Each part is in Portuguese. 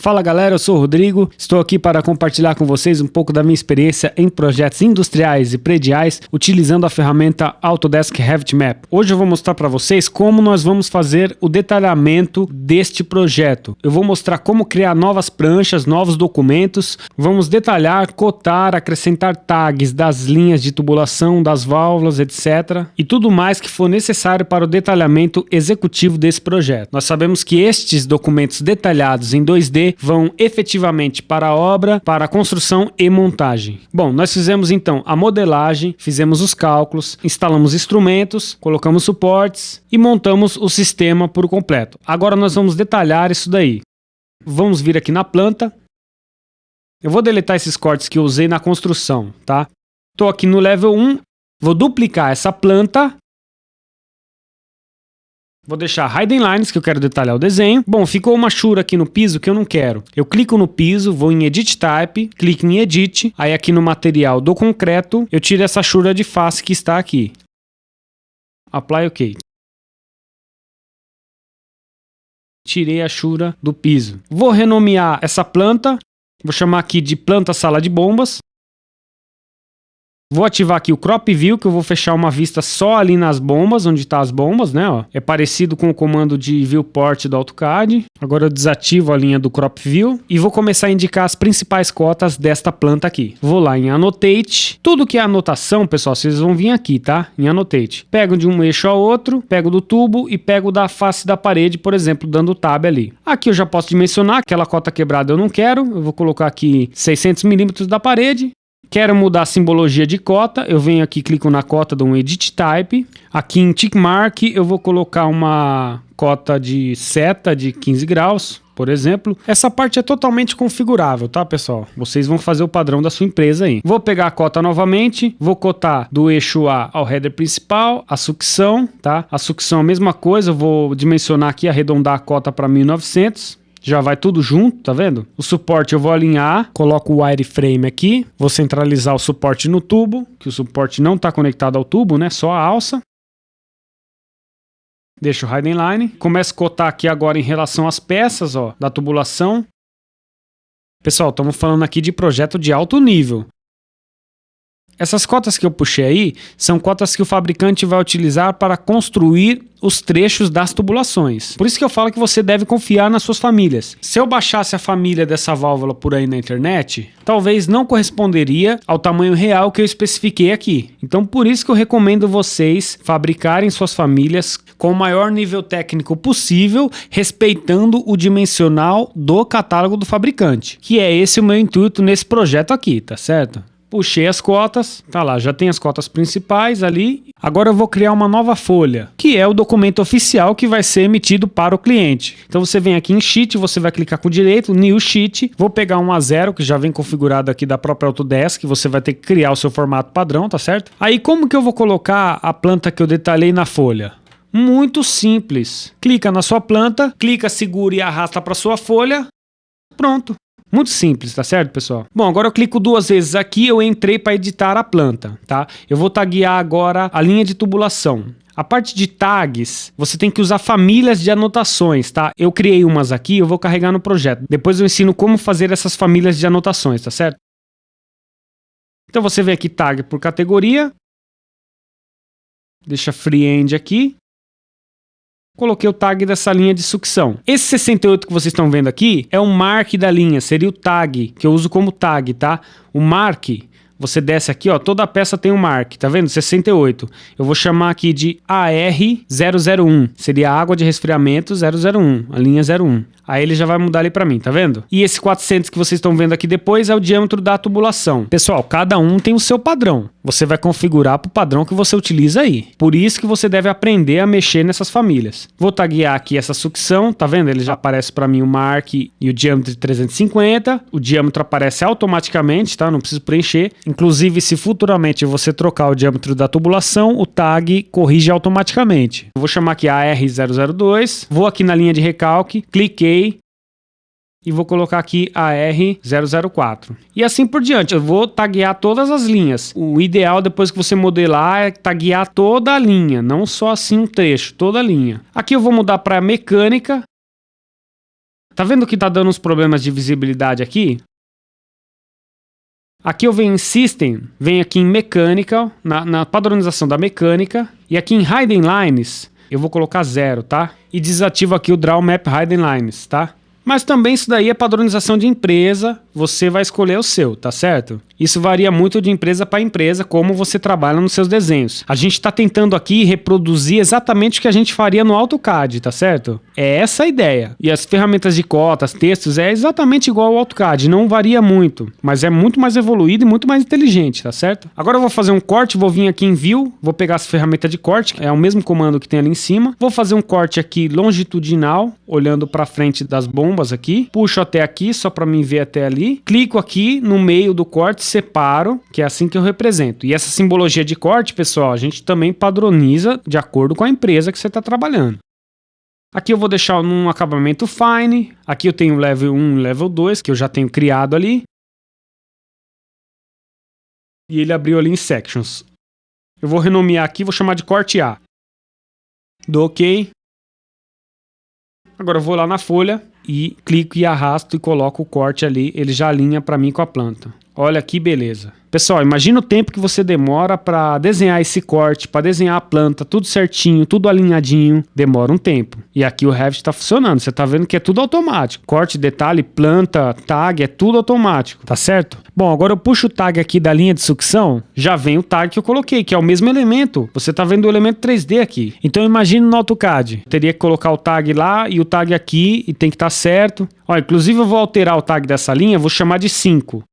Fala galera, eu sou o Rodrigo, estou aqui para compartilhar com vocês um pouco da minha experiência em projetos industriais e prediais utilizando a ferramenta Autodesk Revit Map. Hoje eu vou mostrar para vocês como nós vamos fazer o detalhamento deste projeto. Eu vou mostrar como criar novas pranchas, novos documentos, vamos detalhar, cotar, acrescentar tags das linhas de tubulação, das válvulas, etc. e tudo mais que for necessário para o detalhamento executivo desse projeto. Nós sabemos que estes documentos detalhados em 2D vão efetivamente para a obra, para a construção e montagem. Bom, nós fizemos então a modelagem, fizemos os cálculos, instalamos instrumentos, colocamos suportes e montamos o sistema por completo. Agora nós vamos detalhar isso daí. Vamos vir aqui na planta. Eu vou deletar esses cortes que eu usei na construção, tá? Estou aqui no level 1, vou duplicar essa planta. Vou deixar Hidden Lines, que eu quero detalhar o desenho. Bom, ficou uma chura aqui no piso que eu não quero. Eu clico no piso, vou em Edit Type, clico em Edit, aí aqui no material do concreto, eu tiro essa chura de face que está aqui. Apply OK. Tirei a chura do piso. Vou renomear essa planta, vou chamar aqui de planta sala de bombas. Vou ativar aqui o Crop View, que eu vou fechar uma vista só ali nas bombas, onde estão as bombas, né? Ó. É parecido com o comando de Viewport do AutoCAD. Agora eu desativo a linha do Crop View e vou começar a indicar as principais cotas desta planta aqui. Vou lá em Annotate. Tudo que é anotação, pessoal, vocês vão vir aqui, tá? Em Annotate. Pego de um eixo ao outro, pego do tubo e pego da face da parede, por exemplo, dando Tab ali. Aqui eu já posso dimensionar, aquela cota quebrada eu não quero. Eu vou colocar aqui 600 milímetros da parede. Quero mudar a simbologia de cota, eu venho aqui, clico na cota, dou um Edit Type. Aqui em Tick Mark eu vou colocar uma cota de seta de 15 graus, por exemplo. Essa parte é totalmente configurável, tá, pessoal? Vocês vão fazer o padrão da sua empresa aí. Vou pegar a cota novamente, vou cotar do eixo A ao header principal, a sucção, tá? A sucção é a mesma coisa, eu vou dimensionar aqui, arredondar a cota para 1900. Já vai tudo junto, tá vendo? O suporte eu vou alinhar, coloco o wireframe aqui, vou centralizar o suporte no tubo, que o suporte não está conectado ao tubo, né? Só a alça. Deixo o Hidden Line. Começo a cotar aqui agora em relação às peças, ó, da tubulação. Pessoal, estamos falando aqui de projeto de alto nível. Essas cotas que eu puxei aí são cotas que o fabricante vai utilizar para construir os trechos das tubulações. Por isso que eu falo que você deve confiar nas suas famílias. Se eu baixasse a família dessa válvula por aí na internet, talvez não corresponderia ao tamanho real que eu especifiquei aqui. Então por isso que eu recomendo vocês fabricarem suas famílias com o maior nível técnico possível, respeitando o dimensional do catálogo do fabricante. Que é esse o meu intuito nesse projeto aqui, tá certo? Puxei as cotas, tá lá, já tem as cotas principais ali. Agora eu vou criar uma nova folha, que é o documento oficial que vai ser emitido para o cliente. Então você vem aqui em Sheet, você vai clicar com direito, New Sheet. Vou pegar um A0, que já vem configurado aqui da própria Autodesk. Você vai ter que criar o seu formato padrão, tá certo? Aí como que eu vou colocar a planta que eu detalhei na folha? Muito simples. Clica na sua planta, clica, segura e arrasta para sua folha. Pronto. Muito simples, tá certo, pessoal? Bom, agora eu clico duas vezes aqui, eu entrei para editar a planta, tá? Eu vou taguear agora a linha de tubulação. A parte de tags, você tem que usar famílias de anotações, tá? Eu criei umas aqui, eu vou carregar no projeto. Depois eu ensino como fazer essas famílias de anotações, tá certo? Então você vem aqui, tag por categoria. Deixa Freehand aqui. Coloquei o tag dessa linha de sucção. Esse 68 que vocês estão vendo aqui é o mark da linha, seria o tag, que eu uso como tag, tá? O mark, você desce aqui, ó, toda a peça tem um mark, tá vendo? 68. Eu vou chamar aqui de AR001, seria água de resfriamento 001, a linha 01. Aí ele já vai mudar ali para mim, tá vendo? E esse 400 que vocês estão vendo aqui depois é o diâmetro da tubulação. Pessoal, cada um tem o seu padrão. Você vai configurar para o padrão que você utiliza aí. Por isso que você deve aprender a mexer nessas famílias. Vou taguear aqui essa sucção, tá vendo? Ele já aparece para mim o mark e o diâmetro de 350. O diâmetro aparece automaticamente, tá? Não preciso preencher. Inclusive, se futuramente você trocar o diâmetro da tubulação, o tag corrige automaticamente. Eu vou chamar aqui AR002. Vou aqui na linha de recalque, cliquei. E vou colocar aqui AR004. E assim por diante, eu vou taguear todas as linhas. O ideal depois que você modelar é taguear toda a linha, não só assim um trecho, toda a linha. Aqui eu vou mudar para mecânica. Tá vendo que tá dando uns problemas de visibilidade aqui? Aqui eu venho em System, venho aqui em Mechanical, na padronização da mecânica, e aqui em Hidden Lines, eu vou colocar 0, tá? E desativo aqui o Draw Map Hidden Lines, tá? Mas também isso daí é padronização de empresa, você vai escolher o seu, tá certo? Isso varia muito de empresa para empresa, como você trabalha nos seus desenhos. A gente está tentando aqui reproduzir exatamente o que a gente faria no AutoCAD, tá certo? É essa a ideia. E as ferramentas de cotas, textos, é exatamente igual ao AutoCAD, não varia muito, mas é muito mais evoluído e muito mais inteligente, tá certo? Agora eu vou fazer um corte, vou vir aqui em View, vou pegar as ferramentas de corte, é o mesmo comando que tem ali em cima. Vou fazer um corte aqui longitudinal, olhando para frente das bombas aqui. Puxo até aqui, só para mim ver até ali. Clico aqui no meio do corte, separo, que é assim que eu represento. E essa simbologia de corte, pessoal, a gente também padroniza de acordo com a empresa que você está trabalhando. Aqui eu vou deixar num acabamento fine. Aqui eu tenho level 1 e level 2, que eu já tenho criado ali. E ele abriu ali em sections. Eu vou renomear aqui, vou chamar de corte A. Dou OK. Agora eu vou lá na folha e clico e arrasto e coloco o corte ali. Ele já alinha para mim com a planta. Olha que beleza. Pessoal, imagina o tempo que você demora para desenhar esse corte, para desenhar a planta, tudo certinho, tudo alinhadinho. Demora um tempo. E aqui o Revit está funcionando. Você está vendo que é tudo automático. Corte, detalhe, planta, tag, é tudo automático. Tá certo? Bom, agora eu puxo o tag aqui da linha de sucção. Já vem o tag que eu coloquei, que é o mesmo elemento. Você está vendo o elemento 3D aqui. Então imagine no AutoCAD. Eu teria que colocar o tag lá e o tag aqui e tem que estar certo. Ó, inclusive eu vou alterar o tag dessa linha, vou chamar de 5.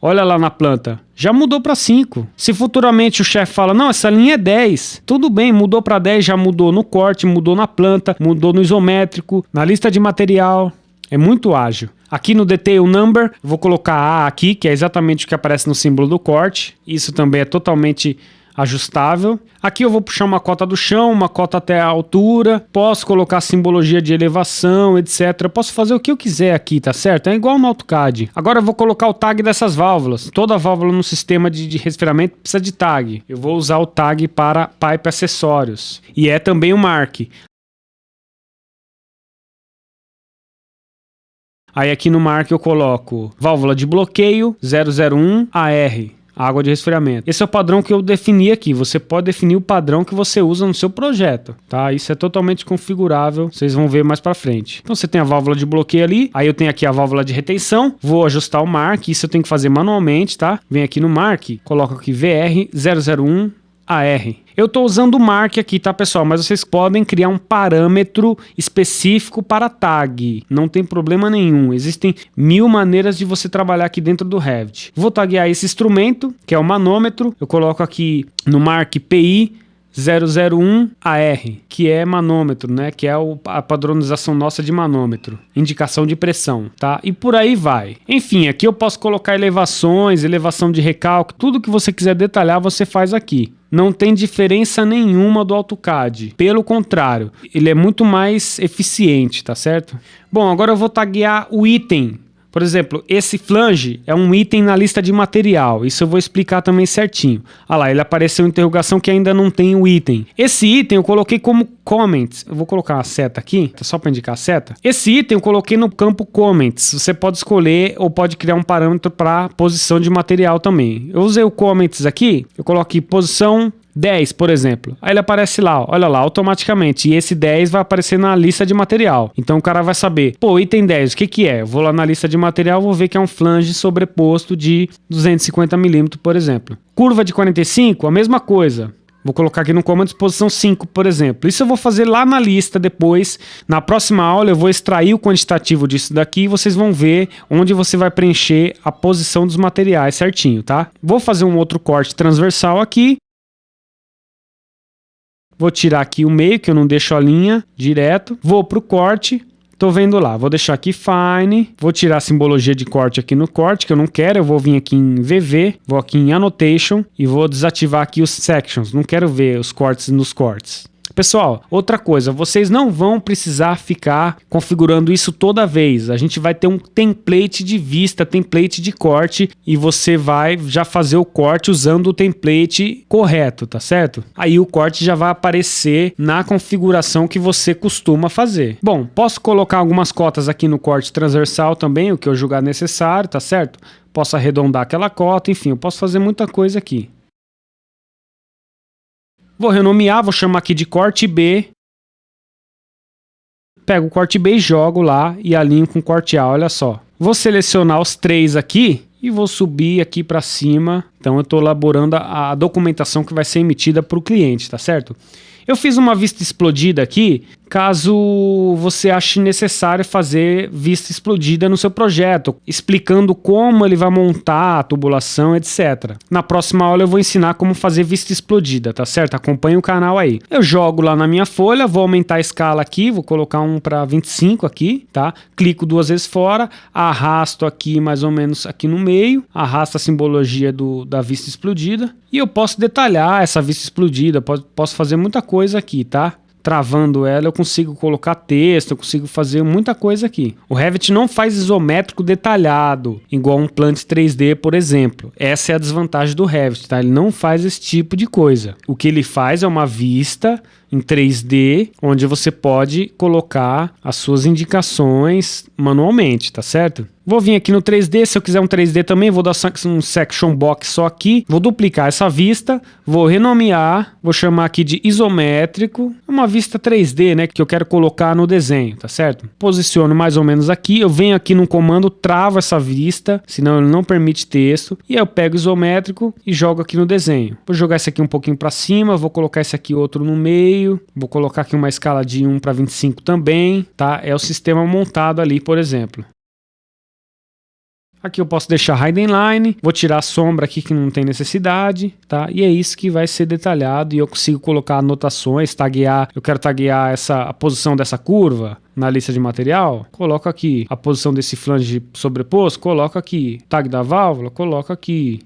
Olha lá na planta, já mudou para 5. Se futuramente o chefe fala, não, essa linha é 10. Tudo bem, mudou para 10, já mudou no corte, mudou na planta, mudou no isométrico, na lista de material. É muito ágil. Aqui no Detail Number, eu vou colocar A aqui, que é exatamente o que aparece no símbolo do corte. Isso também é totalmente ajustável. Aqui eu vou puxar uma cota do chão, uma cota até a altura, posso colocar simbologia de elevação, etc. Posso fazer o que eu quiser aqui, tá certo? É igual no AutoCAD. Agora eu vou colocar o tag dessas válvulas. Toda válvula no sistema de resfriamento precisa de tag. Eu vou usar o tag para pipe acessórios. E é também o mark. Aí aqui no mark eu coloco válvula de bloqueio 001 AR. Água de resfriamento. Esse é o padrão que eu defini aqui. Você pode definir o padrão que você usa no seu projeto, tá? Isso é totalmente configurável. Vocês vão ver mais pra frente. Então você tem a válvula de bloqueio ali. Aí eu tenho aqui a válvula de retenção. Vou ajustar o mark. Isso eu tenho que fazer manualmente, tá? Vem aqui no mark. Coloco aqui VR 001 AR. Eu estou usando o mark aqui, tá, pessoal? Mas vocês podem criar um parâmetro específico para tag. Não tem problema nenhum. Existem 1000 maneiras de você trabalhar aqui dentro do Revit. Vou taguear esse instrumento, que é o manômetro. Eu coloco aqui no mark PI 001 AR, que é manômetro, né? Que é a padronização nossa de manômetro. Indicação de pressão, tá? E por aí vai. Enfim, aqui eu posso colocar elevações, elevação de recalque, tudo que você quiser detalhar, você faz aqui. Não tem diferença nenhuma do AutoCAD. Pelo contrário, ele é muito mais eficiente, tá certo? Bom, agora eu vou taguear o item. Por exemplo, esse flange é um item na lista de material. Isso eu vou explicar também certinho. Olha lá, ele apareceu em interrogação que ainda não tem o item. Esse item eu coloquei como comments. Eu vou colocar uma seta aqui, só para indicar a seta. Esse item eu coloquei no campo comments. Você pode escolher ou pode criar um parâmetro para posição de material também. Eu usei o comments aqui, eu coloquei posição 10, por exemplo. Aí ele aparece lá, olha lá, automaticamente. E esse 10 vai aparecer na lista de material. Então o cara vai saber, pô, item 10, o que que é? Eu vou lá na lista de material, vou ver que é um flange sobreposto de 250 mm, por exemplo. Curva de 45, a mesma coisa. Vou colocar aqui no comando posição 5, por exemplo. Isso eu vou fazer lá na lista depois. Na próxima aula eu vou extrair o quantitativo disso daqui e vocês vão ver onde você vai preencher a posição dos materiais certinho, tá? Vou fazer um outro corte transversal aqui. Vou tirar aqui o meio, que eu não deixo a linha direto. Vou para o corte. Tô vendo lá. Vou deixar aqui Fine. Vou tirar a simbologia de corte aqui no corte, que eu não quero. Eu vou vir aqui em VV. Vou aqui em Annotation. E vou desativar aqui os Sections. Não quero ver os cortes nos cortes. Pessoal, outra coisa, vocês não vão precisar ficar configurando isso toda vez. A gente vai ter um template de vista, template de corte, e você vai já fazer o corte usando o template correto, tá certo? Aí o corte já vai aparecer na configuração que você costuma fazer. Bom, posso colocar algumas cotas aqui no corte transversal também, o que eu julgar necessário, tá certo? Posso arredondar aquela cota, enfim, eu posso fazer muita coisa aqui. Vou renomear, vou chamar aqui de corte B. Pego o corte B e jogo lá e alinho com o corte A, olha só. Vou selecionar os 3 aqui e vou subir aqui para cima. Então eu estou elaborando a documentação que vai ser emitida para o cliente, tá certo? Eu fiz uma vista explodida aqui, caso você ache necessário fazer vista explodida no seu projeto, explicando como ele vai montar a tubulação, etc. Na próxima aula eu vou ensinar como fazer vista explodida, tá certo? Acompanhe o canal aí. Eu jogo lá na minha folha, vou aumentar a escala aqui, vou colocar um para 25 aqui, tá? Clico 2 vezes fora, arrasto aqui mais ou menos aqui no meio, arrasto a simbologia da vista explodida e eu posso detalhar essa vista explodida, posso fazer muita coisa aqui, tá? Travando ela, eu consigo colocar texto, eu consigo fazer muita coisa aqui. O Revit não faz isométrico detalhado, igual um Plant 3D, por exemplo. Essa é a desvantagem do Revit, tá? Ele não faz esse tipo de coisa. O que ele faz é uma vista em 3D, onde você pode colocar as suas indicações manualmente, tá certo? Vou vir aqui no 3D, se eu quiser um 3D também, vou dar um section box só aqui, vou duplicar essa vista, vou renomear, vou chamar aqui de isométrico, uma vista 3D, né, que eu quero colocar no desenho, tá certo? Posiciono mais ou menos aqui, eu venho aqui no comando, travo essa vista, senão ele não permite texto, e aí eu pego isométrico e jogo aqui no desenho. Vou jogar esse aqui um pouquinho para cima, vou colocar esse aqui outro no meio, vou colocar aqui uma escala de 1 para 25 também, tá? É o sistema montado ali, por exemplo. Aqui eu posso deixar Hidden Line, vou tirar a sombra aqui que não tem necessidade, tá? E é isso que vai ser detalhado e eu consigo colocar anotações, taguear, eu quero taguear a posição dessa curva na lista de material, coloco aqui a posição desse flange sobreposto, coloco aqui o tag da válvula, coloco aqui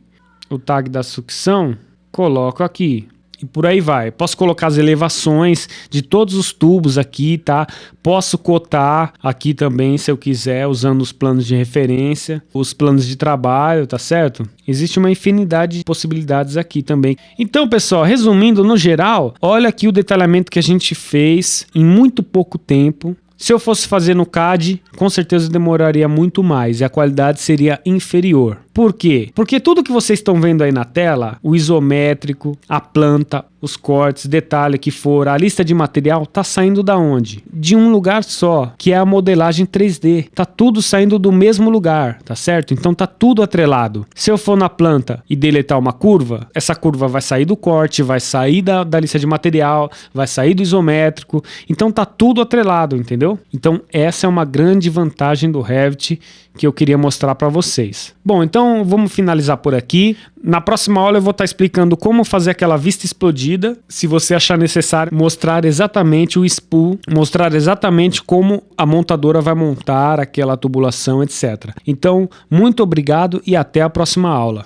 o tag da sucção, coloco aqui. E por aí vai. Posso colocar as elevações de todos os tubos aqui, tá? Posso cotar aqui também, se eu quiser, usando os planos de referência, os planos de trabalho, tá certo? Existe uma infinidade de possibilidades aqui também. Então, pessoal, resumindo, no geral, olha aqui o detalhamento que a gente fez em muito pouco tempo. Se eu fosse fazer no CAD, com certeza demoraria muito mais e a qualidade seria inferior. Por quê? Porque tudo que vocês estão vendo aí na tela, o isométrico, a planta, os cortes, detalhe que for, a lista de material, tá saindo da onde? De um lugar só, que é a modelagem 3D. Tá tudo saindo do mesmo lugar, tá certo? Então tá tudo atrelado. Se eu for na planta e deletar uma curva, essa curva vai sair do corte, vai sair da lista de material, vai sair do isométrico. Então tá tudo atrelado, entendeu? Então essa é uma grande vantagem do Revit que eu queria mostrar para vocês. Bom, então vamos finalizar por aqui. Na próxima aula eu vou estar explicando como fazer aquela vista explodida. Se você achar necessário, mostrar exatamente o spool, mostrar exatamente como a montadora vai montar aquela tubulação, etc. Então, muito obrigado e até a próxima aula.